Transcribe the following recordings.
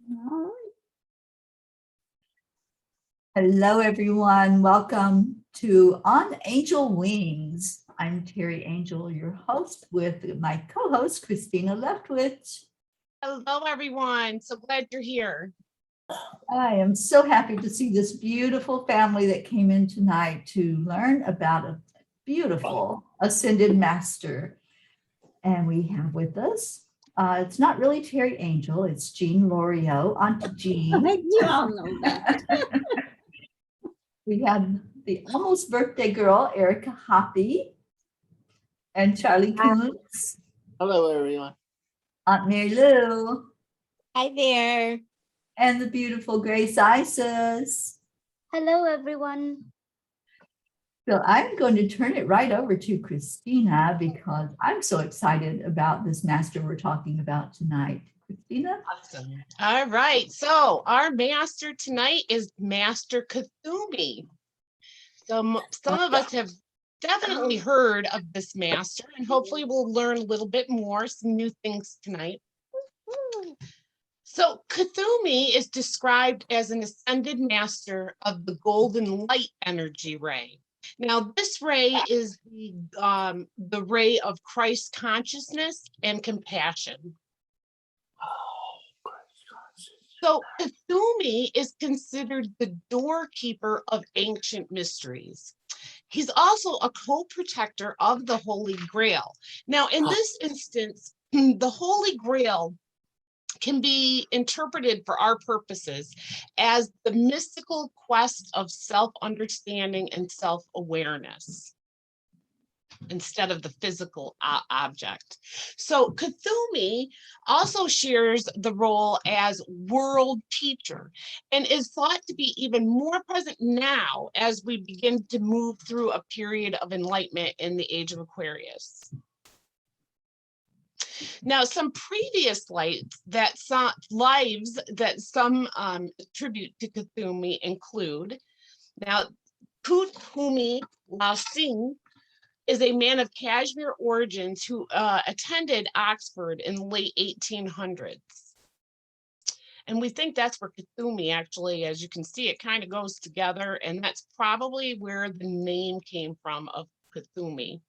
All right. Hello, everyone. Welcome to On Angel Wings. I'm Teri Angel, your host, with my co-host, Christina Leftwich. Hello, everyone. So glad you're here. I am so happy to see this beautiful family that came in tonight to learn about a beautiful ascended master. And we have with us, it's not really Teri Angel, it's Jean Loriot, Auntie Jean. You all know that. We have the almost birthday girl, Erica Hoppy, and Charlie Coons, Hello, everyone. Aunt Mary Lou, Hi there. and the beautiful Grace Isis. Hello, everyone. So I'm going to turn it right over to Christina because I'm so excited about this master we're talking about tonight. Christina? Awesome. All right. So our master tonight is Master Kuthumi. Some of us have definitely heard of this master, and hopefully we'll learn a little bit more, some new things tonight. So Kuthumi is described as an ascended master of the golden light energy ray. Now, this ray is the ray of Christ consciousness and compassion. So Kuthumi is considered the doorkeeper of ancient mysteries. He's also a co-protector of the Holy Grail. Now, in this instance, the Holy Grail can be interpreted for our purposes as the mystical quest of self-understanding and self-awareness instead of the physical object. So Kuthumi also shares the role as world teacher and is thought to be even more present now as we begin to move through a period of enlightenment in the age of Aquarius. Now, some previous lives that some attribute to Kuthumi include, now, Kuthumi Lasing is a man of Kashmir origins who attended Oxford in the late 1800s. And we think that's where Kuthumi actually, as you can see, it kind of goes together, and that's probably where the name came from of Kuthumi.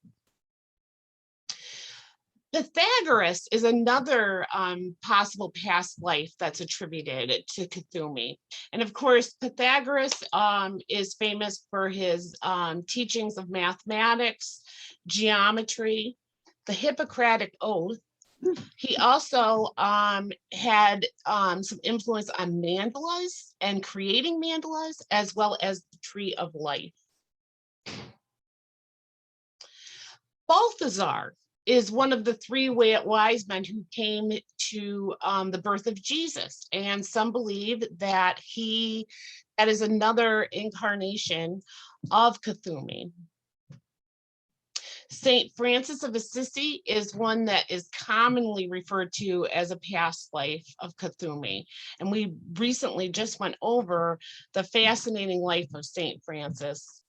Pythagoras is another possible past life that's attributed to Kuthumi. And of course, Pythagoras is famous for his teachings of mathematics, geometry, the Hippocratic Oath. He also had some influence on mandalas and creating mandalas, as well as the Tree of Life. Balthazar is one of the three wise men who came to the birth of Jesus. And some believe that that is another incarnation of Kuthumi. Saint Francis of Assisi is one that is commonly referred to as a past life of Kuthumi. And we recently just went over the fascinating life of Saint Francis.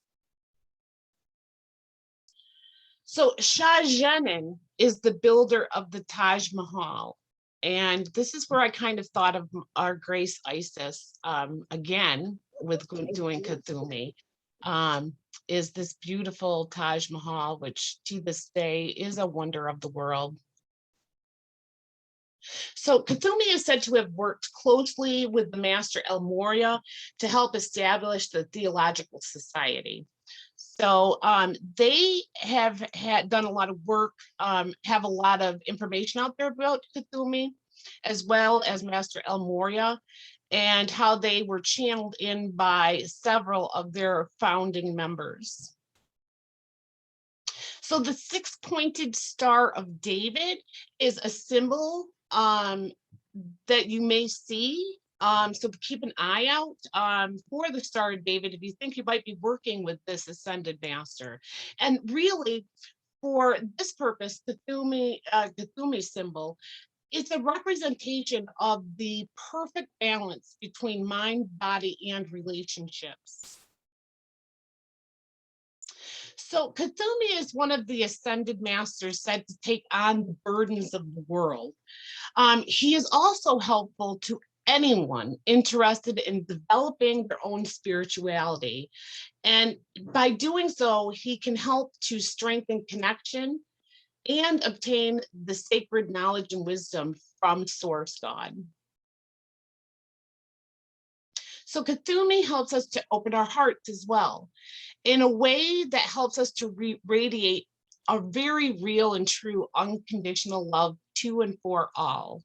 So Shah Jahan is the builder of the Taj Mahal. And this is where I kind of thought of our Grace Isis again with doing Kuthumi, is this beautiful Taj Mahal, which to this day is a wonder of the world. So Kuthumi is said to have worked closely with the master El Morya to help establish the Theological Society. So they have done a lot of work, have a lot of information out there about Kuthumi, as well as Master El Morya, and how they were channeled in by several of their founding members. So the six-pointed Star of David is a symbol that you may see. So keep an eye out for the Star of David if you think you might be working with this ascended master. And really, for this purpose, the Kuthumi symbol, it's a representation of the perfect balance between mind, body, and relationships. So Kuthumi is one of the ascended masters said to take on the burdens of the world. He is also helpful to anyone interested in developing their own spirituality. And by doing so, he can help to strengthen connection and obtain the sacred knowledge and wisdom from Source God. So Kuthumi helps us to open our hearts as well in a way that helps us to radiate a very real and true unconditional love to and for all.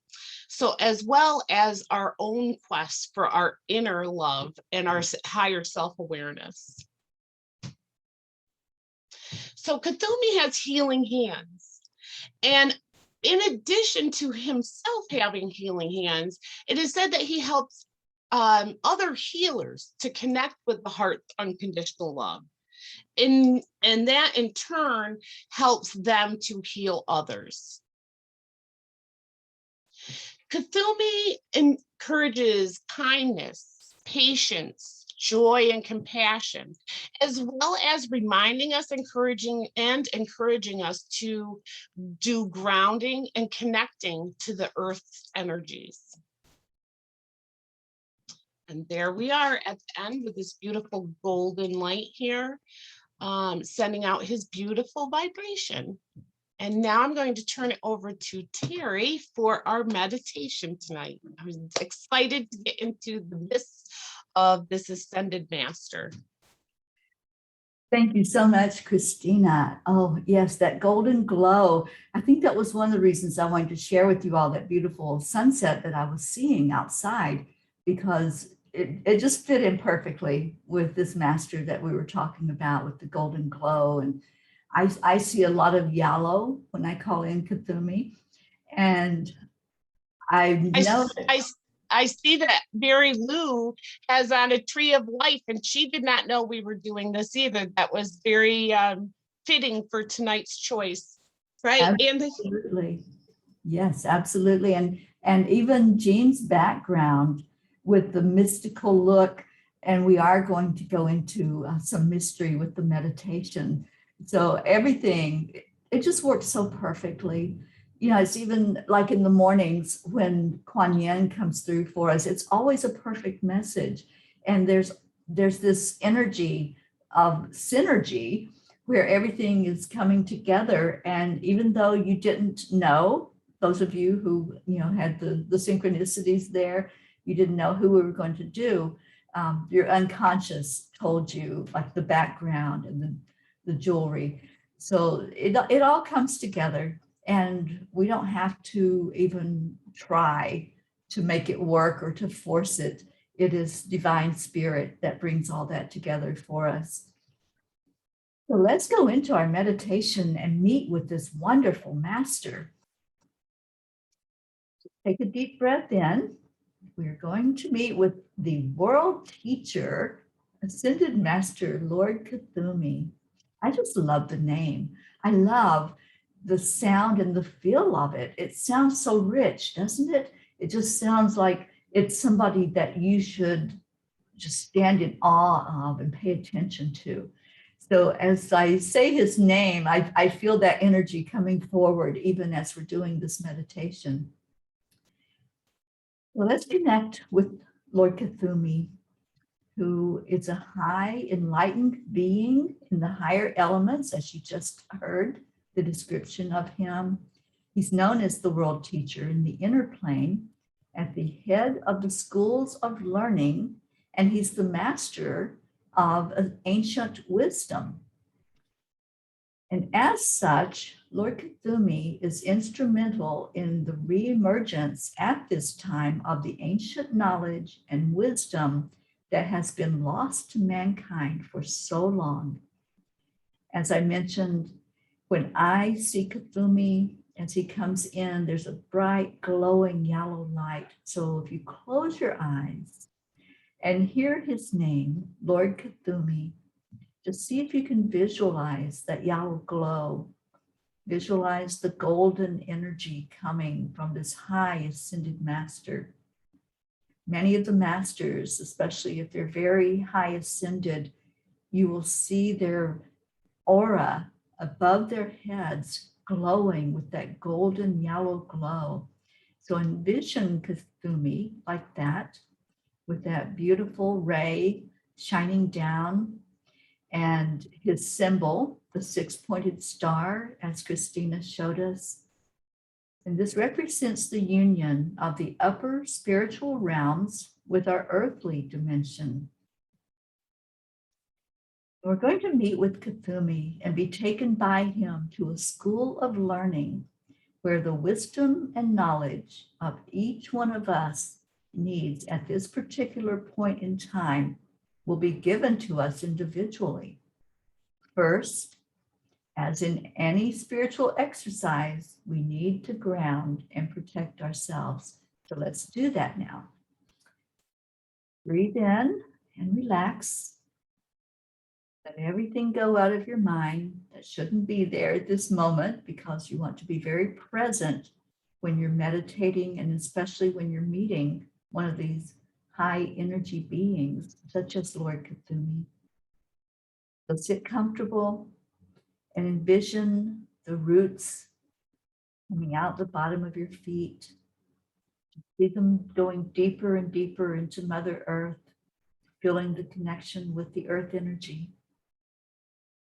So as well as our own quest for our inner love and our higher self-awareness. So Kuthumi has healing hands. And in addition to himself having healing hands, it is said that he helps other healers to connect with the heart's unconditional love. And that in turn helps them to heal others. Kuthumi encourages kindness, patience, joy, and compassion, as well as reminding us, encouraging us to do grounding and connecting to the earth's energies. And there we are at the end with this beautiful golden light here, sending out his beautiful vibration. And now I'm going to turn it over to Teri for our meditation tonight. I'm excited to get into the midst of this ascended master. Thank you so much, Christina. Oh, yes, that golden glow. I think that was one of the reasons I wanted to share with you all that beautiful sunset that I was seeing outside, because it just fit in perfectly with this master that we were talking about with the golden glow. And I see a lot of yellow when I call in Kuthumi. And I know I see that Mary Lou has on a tree of life, and she did not know we were doing this either. That was very fitting for tonight's choice, right? Absolutely. Yes, absolutely. And even Jean's background with the mystical look, and we are going to go into some mystery with the meditation. So everything, it just works so perfectly. You know, it's even like in the mornings when Kuan Yin comes through for us, it's always a perfect message. And there's this energy of synergy where everything is coming together. And even though you didn't know, those of you who, you know, had the synchronicities there, you didn't know who we were going to do, your unconscious told you, like the background and the jewelry. So it all comes together, and we don't have to even try to make it work or to force it. It is divine spirit that brings all that together for us. So let's go into our meditation and meet with this wonderful master. Take a deep breath in. We're going to meet with the world teacher, Ascended Master, Lord Kuthumi. I just love the name. I love the sound and the feel of it. It sounds so rich, doesn't it? It just sounds like it's somebody that you should just stand in awe of and pay attention to. So as I say his name, I feel that energy coming forward even as we're doing this meditation. Well, let's connect with Lord Kuthumi, who is a high enlightened being in the higher elements, as you just heard the description of him. He's known as the world teacher in the inner plane, at the head of the schools of learning, and he's the master of ancient wisdom. And as such, Lord Kuthumi is instrumental in the reemergence at this time of the ancient knowledge and wisdom that has been lost to mankind for so long. As I mentioned, when I see Kuthumi as he comes in, there's a bright, glowing yellow light. So if you close your eyes and hear his name, Lord Kuthumi, just see if you can visualize that yellow glow. Visualize the golden energy coming from this high ascended master. Many of the masters, especially if they're very high ascended, you will see their aura above their heads glowing with that golden yellow glow. So envision Kuthumi like that, with that beautiful ray shining down, and his symbol, the six-pointed star, as Christina showed us. And this represents the union of the upper spiritual realms with our earthly dimension. We're going to meet with Kuthumi and be taken by him to a school of learning where the wisdom and knowledge of each one of us needs at this particular point in time will be given to us individually. First, as in any spiritual exercise, we need to ground and protect ourselves. So let's do that now. Breathe in and relax. Let everything go out of your mind that shouldn't be there at this moment, because you want to be very present when you're meditating, and especially when you're meeting one of these high energy beings, such as Lord Kuthumi. So sit comfortable and envision the roots coming out the bottom of your feet. See them going deeper and deeper into Mother Earth, feeling the connection with the earth energy.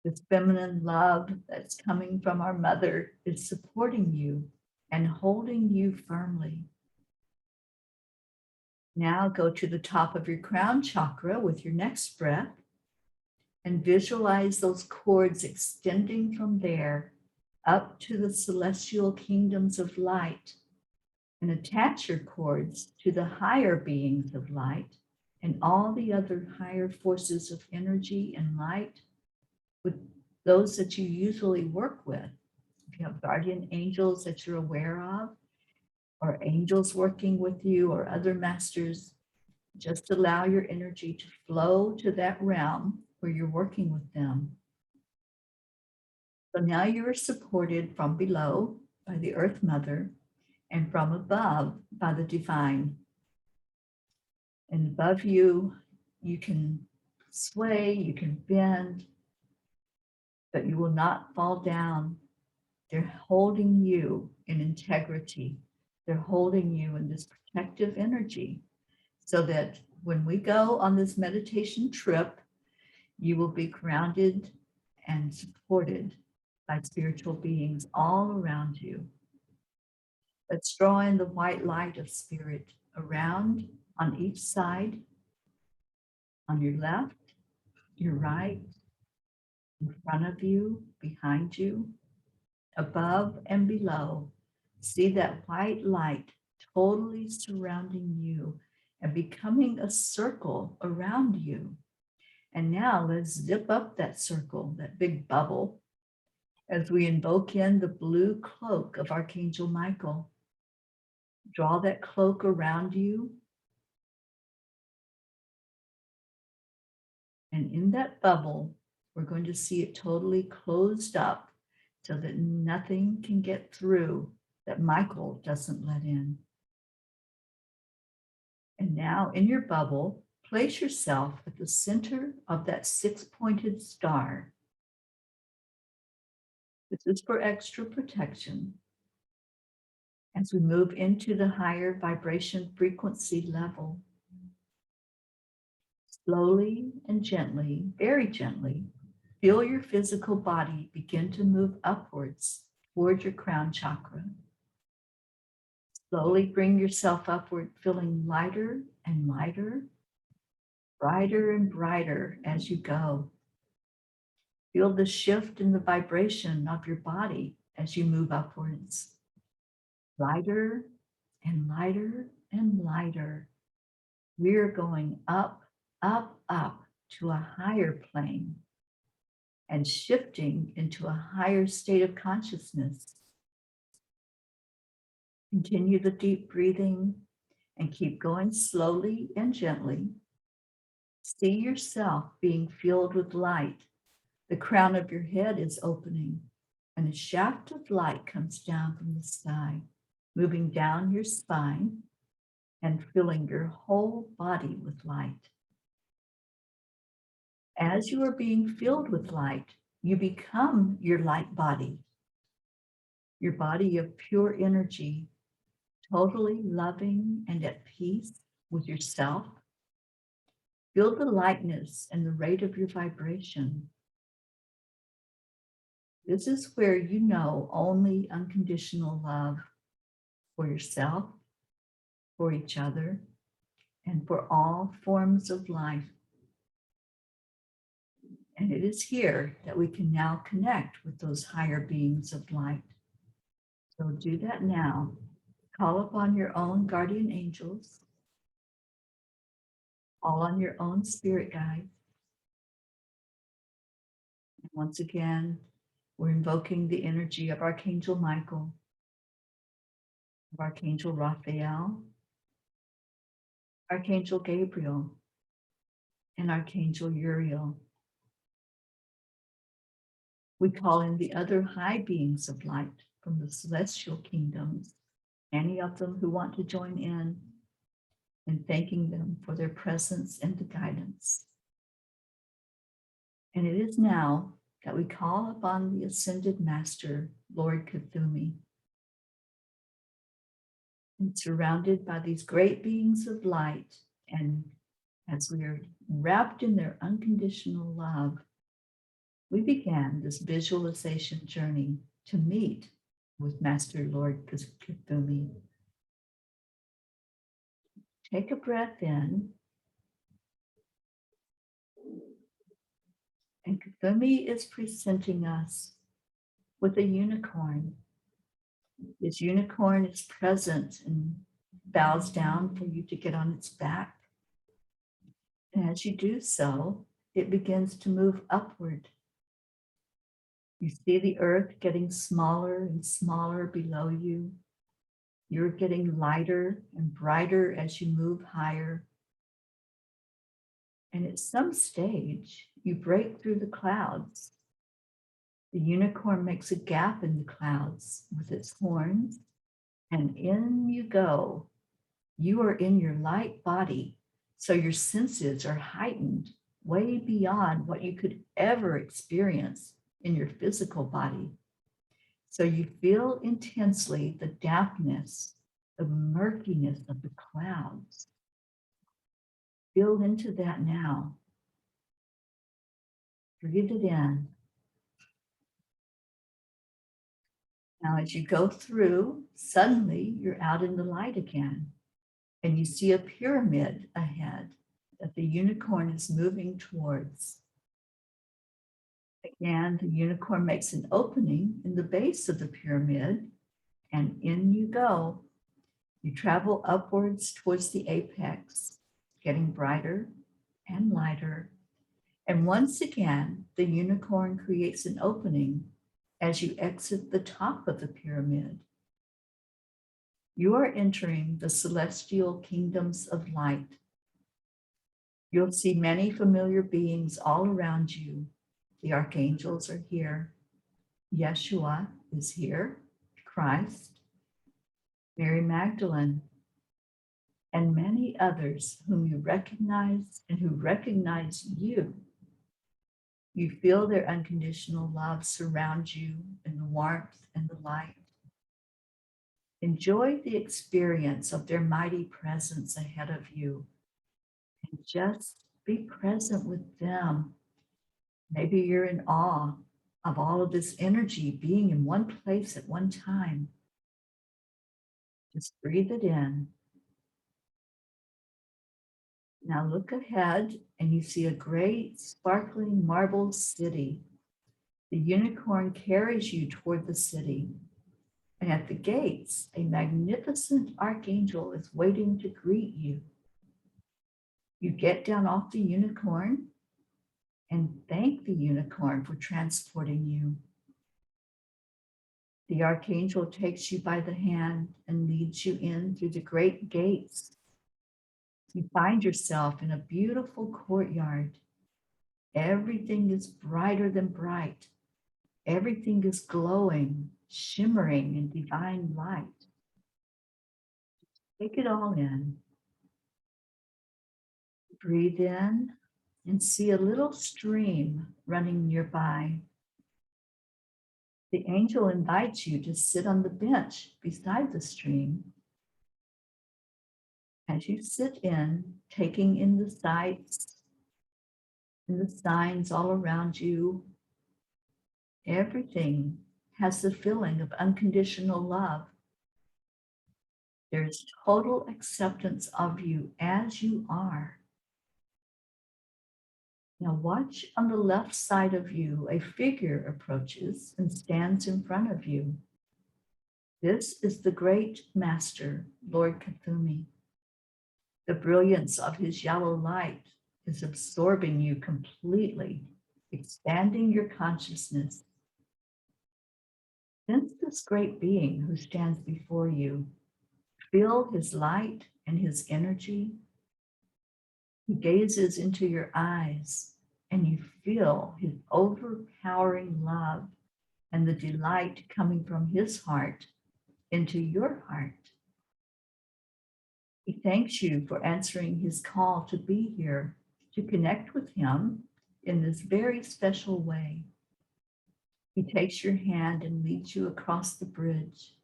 This feminine love that's coming from our mother is supporting you and holding you firmly. Now go to the top of your crown chakra with your next breath and visualize those cords extending from there up to the celestial kingdoms of light, and attach your cords to the higher beings of light and all the other higher forces of energy and light, with those that you usually work with. If you have guardian angels that you're aware of, or angels working with you, or other masters, just allow your energy to flow to that realm where you're working with them. So now you are supported from below by the Earth Mother and from above by the divine. And above you, you can sway, you can bend, but you will not fall down. They're holding you in integrity. They're holding you in this protective energy, so that when we go on this meditation trip, you will be grounded and supported by spiritual beings all around you. Let's draw in the white light of spirit around, on each side, on your left, your right, in front of you, behind you, above and below. See that white light totally surrounding you and becoming a circle around you. And now let's zip up that circle, that big bubble, as we invoke in the blue cloak of Archangel Michael. Draw that cloak around you. And in that bubble, we're going to see it totally closed up so that nothing can get through that Michael doesn't let in. And now in your bubble, place yourself at the center of that six-pointed star. This is for extra protection as we move into the higher vibration frequency level. Slowly and gently, very gently, feel your physical body begin to move upwards toward your crown chakra. Slowly bring yourself upward, feeling lighter and lighter, brighter and brighter as you go. Feel the shift in the vibration of your body as you move upwards. Lighter and lighter and lighter. We're going up, up, up to a higher plane and shifting into a higher state of consciousness. Continue the deep breathing and keep going slowly and gently. See yourself being filled with light. The crown of your head is opening and a shaft of light comes down from the sky, moving down your spine and filling your whole body with light. As you are being filled with light, you become your light body, your body of pure energy, totally loving and at peace with yourself. Feel the lightness and the rate of your vibration. This is where you know only unconditional love for yourself, for each other, and for all forms of life. And it is here that we can now connect with those higher beings of light. So do that now. Call upon your own guardian angels, all on your own spirit guide. And once again, we're invoking the energy of Archangel Michael, of Archangel Raphael, Archangel Gabriel, and Archangel Uriel. We call in the other high beings of light from the celestial kingdoms, any of them who want to join in, and thanking them for their presence and the guidance. And it is now that we call upon the Ascended Master, Lord Kuthumi. And surrounded by these great beings of light, and as we are wrapped in their unconditional love, we began this visualization journey to meet with Master Lord Kuthumi. Take a breath in. And Kuthumi is presenting us with a unicorn. This unicorn is present and bows down for you to get on its back. And as you do so, it begins to move upward. You see the earth getting smaller and smaller below you. You're getting lighter and brighter as you move higher. And at some stage, you break through the clouds. The unicorn makes a gap in the clouds with its horns, and in you go. You are in your light body, so your senses are heightened way beyond what you could ever experience in your physical body. So you feel intensely the dampness, the murkiness of the clouds. Feel into that now. Breathe it in. Now, as you go through, suddenly you're out in the light again, and you see a pyramid ahead that the unicorn is moving towards. Again, the unicorn makes an opening in the base of the pyramid, and in you go. You travel upwards towards the apex, getting brighter and lighter. And once again, the unicorn creates an opening as you exit the top of the pyramid. You are entering the celestial kingdoms of light. You'll see many familiar beings all around you. The archangels are here. Yeshua is here, Christ, Mary Magdalene, and many others whom you recognize and who recognize you. You feel their unconditional love surround you in the warmth and the light. Enjoy the experience of their mighty presence ahead of you, and just be present with them. Maybe you're in awe of all of this energy being in one place at one time. Just breathe it in. Now look ahead and you see a great sparkling marble city. The unicorn carries you toward the city. And at the gates, a magnificent archangel is waiting to greet you. You get down off the unicorn and thank the unicorn for transporting you. The archangel takes you by the hand and leads you in through the great gates. You find yourself in a beautiful courtyard. Everything is brighter than bright. Everything is glowing, shimmering in divine light. Take it all in. Breathe in and see a little stream running nearby. The angel invites you to sit on the bench beside the stream As you sit in, taking in the sights and the signs all around you, everything has the feeling of unconditional love. There's total acceptance of you as you are. Now watch on the left side of you, a figure approaches and stands in front of you. This is the great master, Lord Kuthumi. The brilliance of his yellow light is absorbing you completely, expanding your consciousness. Sense this great being who stands before you. Feel his light and his energy. He gazes into your eyes and you feel his overpowering love and the delight coming from his heart into your heart. He thanks you for answering his call to be here, to connect with him in this very special way. He takes your hand and leads you across the bridge.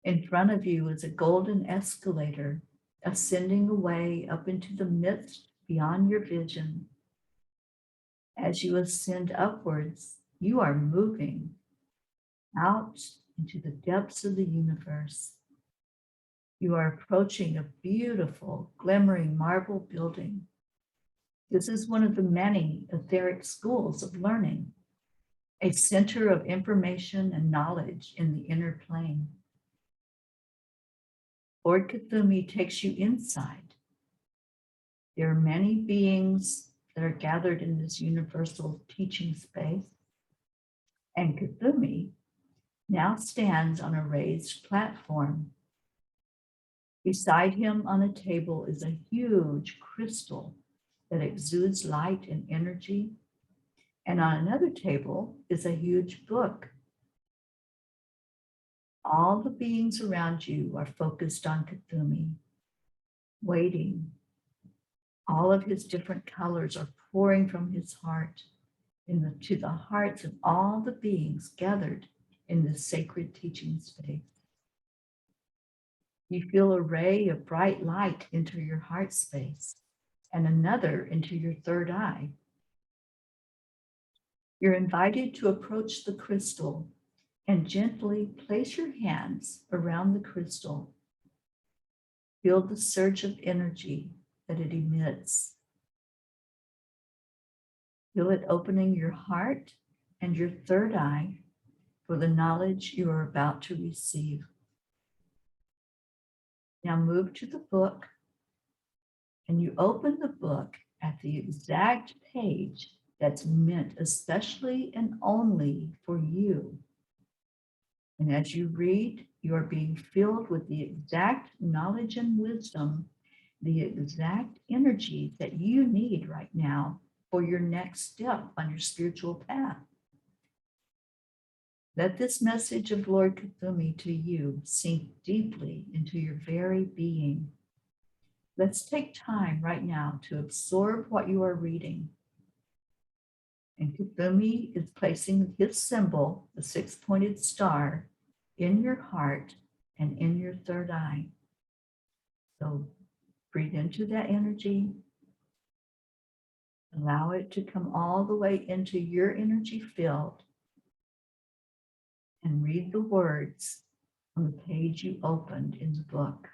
In front of you is a golden escalator ascending away up into the midst beyond your vision. As you ascend upwards, you are moving out into the depths of the universe. You are approaching a beautiful, glimmering marble building. This is one of the many etheric schools of learning, a center of information and knowledge in the inner plane. Lord Kuthumi takes you inside. There are many beings that are gathered in this universal teaching space, and Kuthumi now stands on a raised platform. Beside him on a table is a huge crystal that exudes light and energy, and on another table is a huge book. All the beings around you are focused on Kuthumi, waiting. All of his different colors are pouring from his heart to the hearts of all the beings gathered in this sacred teaching space. You feel a ray of bright light enter your heart space and another into your third eye. You're invited to approach the crystal and gently place your hands around the crystal. Feel the surge of energy that it emits. Feel it opening your heart and your third eye for the knowledge you are about to receive. Now move to the book and you open the book at the exact page that's meant especially and only for you. And as you read, you are being filled with the exact knowledge and wisdom, the exact energy that you need right now for your next step on your spiritual path. Let this message of Lord Kuthumi to you sink deeply into your very being. Let's take time right now to absorb what you are reading. And Kuthumi is placing his symbol, the six-pointed star, in your heart and in your third eye. So breathe into that energy. Allow it to come all the way into your energy field. And read the words on the page you opened in the book.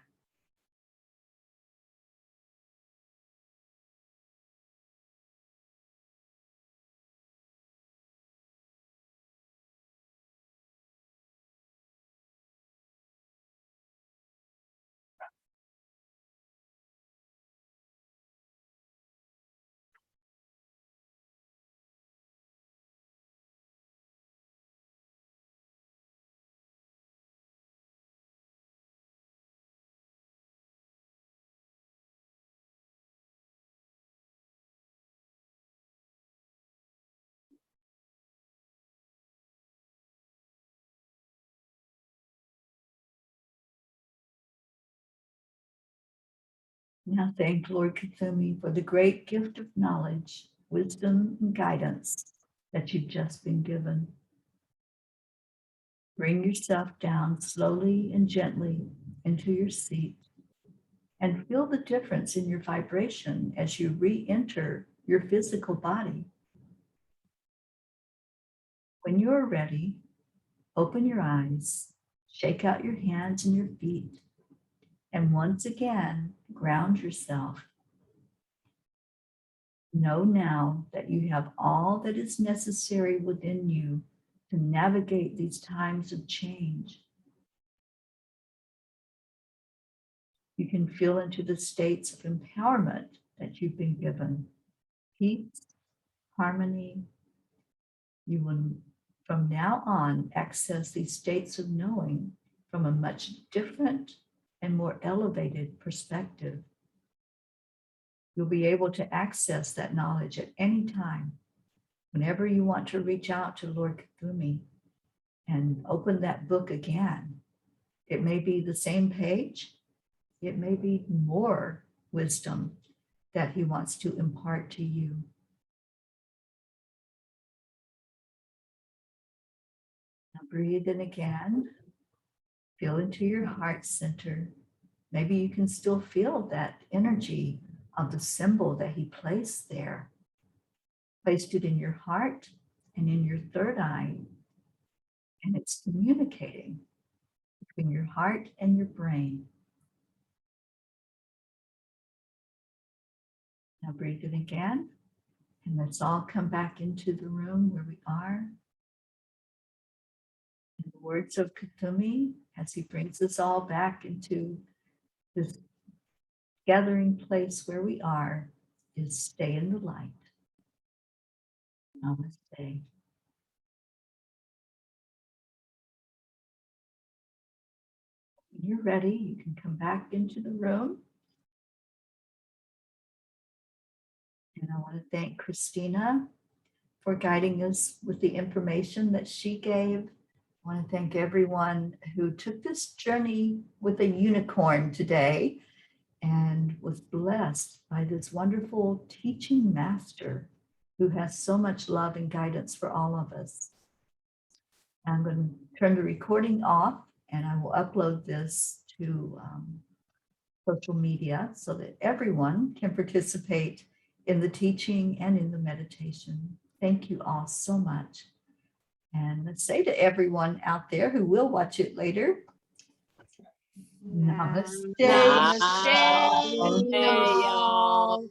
Now thank Lord Kuthumi for the great gift of knowledge, wisdom, and guidance that you've just been given. Bring yourself down slowly and gently into your seat and feel the difference in your vibration as you re-enter your physical body. When you're ready, open your eyes, shake out your hands and your feet, and once again, ground yourself. Know now that you have all that is necessary within you to navigate these times of change. You can feel into the states of empowerment that you've been given. Peace, harmony. You will, from now on, access these states of knowing from a much different and more elevated perspective. You'll be able to access that knowledge at any time, whenever you want to reach out to Lord Kuthumi and open that book again. It may be the same page. It may be more wisdom that he wants to impart to you. Now breathe in again. Feel into your heart center. Maybe you can still feel that energy of the symbol that he placed there. Placed it in your heart and in your third eye. And it's communicating between your heart and your brain. Now breathe in again. And let's all come back into the room where we are. In the words of Kuthumi, as he brings us all back into this gathering place where we are, is stay in the light. Namaste. When you're ready, you can come back into the room. And I want to thank Christina for guiding us with the information that she gave. I want to thank everyone who took this journey with a unicorn today and was blessed by this wonderful teaching master who has so much love and guidance for all of us. I'm going to turn the recording off and I will upload this to social media so that everyone can participate in the teaching and in the meditation. Thank you all so much. And let's say to everyone out there who will watch it later, Namaste. Namaste. Namaste, y'all.